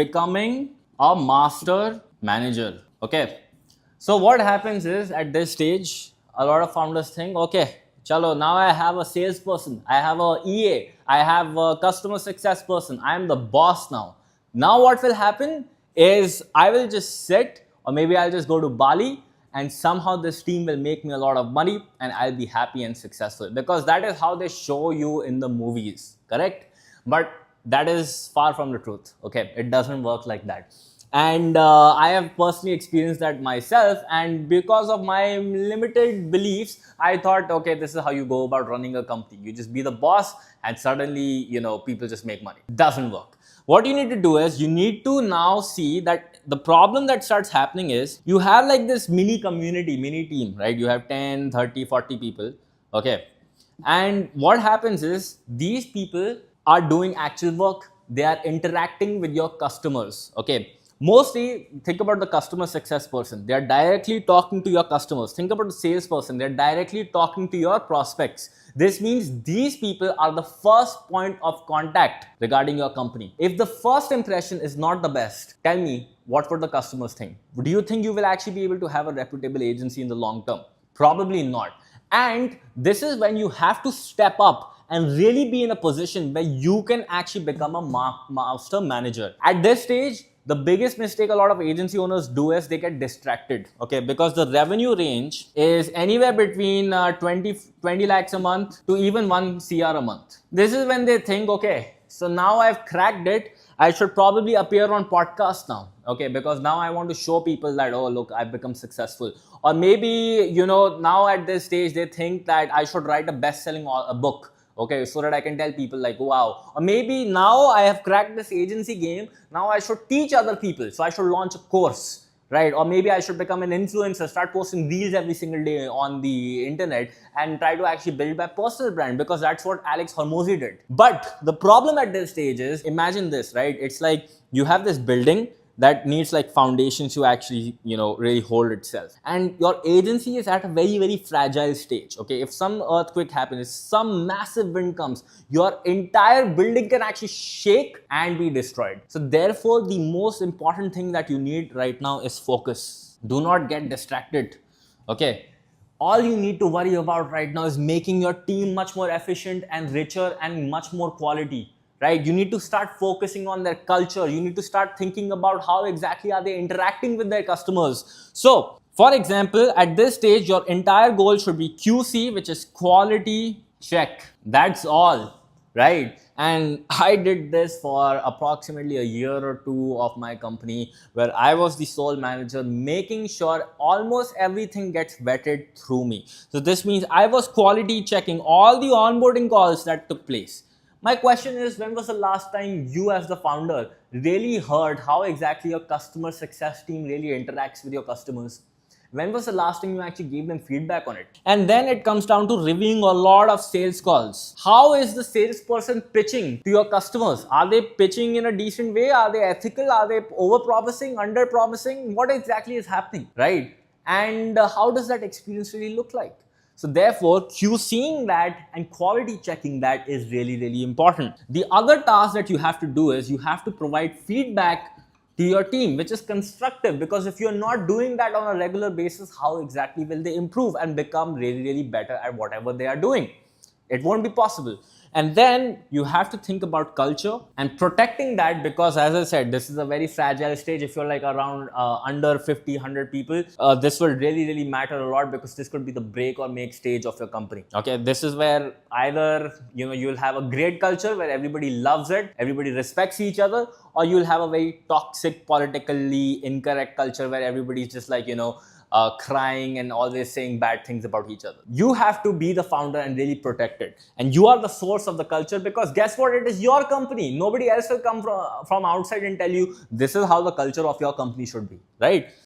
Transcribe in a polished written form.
becoming a master manager. Okay. So what happens is at this stage, a lot of founders think, okay, chalo, now I have a salesperson, I have a EA, I have a customer success person, I am the boss now. Now what will happen is I will just sit, or maybe I'll just go to Bali, and somehow this team will make me a lot of money and I'll be happy and successful, because that is how they show you in the movies, correct? But that is far from the truth. Okay, it doesn't work like that. And I have personally experienced that myself, and because of my limited beliefs, I thought, okay, this is how you go about running a company. You just be the boss and suddenly, people just make money. Doesn't work. What you need to do is you need to now see that the problem that starts happening is you have like this mini community, mini team, right? You have 10, 30, 40 people. Okay. And what happens is these people are doing actual work. They are interacting with your customers. Okay. Mostly, think about the customer success person. They are directly talking to your customers. Think about the salesperson. They're directly talking to your prospects. This means these people are the first point of contact regarding your company. If the first impression is not the best, tell me, what would the customers think? Do you think you will actually be able to have a reputable agency in the long term? Probably not. And this is when you have to step up and really be in a position where you can actually become a master manager. At this stage, the biggest mistake a lot of agency owners do is they get distracted, okay? Because the revenue range is anywhere between 20 lakhs a month to even 1 CR a month. This is when they think, okay, so now I've cracked it. I should probably appear on podcasts now, okay? Because now I want to show people that, oh, look, I've become successful. Or maybe, now at this stage, they think that I should write a best-selling book. Okay, so that I can tell people like, wow. Or maybe now I have cracked this agency game. Now I should teach other people. So I should launch a course, right? Or maybe I should become an influencer, start posting reels every single day on the internet and try to actually build my personal brand, because that's what Alex Hormozi did. But the problem at this stage is, imagine this, right? It's like you have this building that needs like foundations to actually, really hold itself. And your agency is at a very, very fragile stage. Okay, if some earthquake happens, some massive wind comes, your entire building can actually shake and be destroyed. So therefore, the most important thing that you need right now is focus. Do not get distracted. Okay. All you need to worry about right now is making your team much more efficient and richer and much more quality. Right? You need to start focusing on their culture. You need to start thinking about how exactly are they interacting with their customers. So, for example, at this stage, your entire goal should be QC, which is quality check. That's all, right? And I did this for approximately a year or two of my company, where I was the sole manager, making sure almost everything gets vetted through me. So this means I was quality checking all the onboarding calls that took place. My question is, when was the last time you as the founder really heard how exactly your customer success team really interacts with your customers? When was the last time you actually gave them feedback on it? And then it comes down to reviewing a lot of sales calls. How is the salesperson pitching to your customers? Are they pitching in a decent way? Are they ethical? Are they over-promising, under-promising? What exactly is happening, right? And how does that experience really look like? So therefore, QCing that and quality checking that is really, really important. The other task that you have to do is you have to provide feedback to your team, which is constructive, because if you're not doing that on a regular basis, how exactly will they improve and become really, really better at whatever they are doing? It won't be possible. And then you have to think about culture and protecting that, because as I said, this is a very fragile stage. If you're like around under 50, 100 people, this will really, really matter a lot, because this could be the break or make stage of your company. Okay, this is where either, you'll have a great culture where everybody loves it, everybody respects each other, or you'll have a very toxic, politically incorrect culture where everybody's just like, crying and always saying bad things about each other. You have to be the founder and really protect it. And you are the source of the culture, because guess what? It is your company. Nobody else will come from outside and tell you this is how the culture of your company should be, right?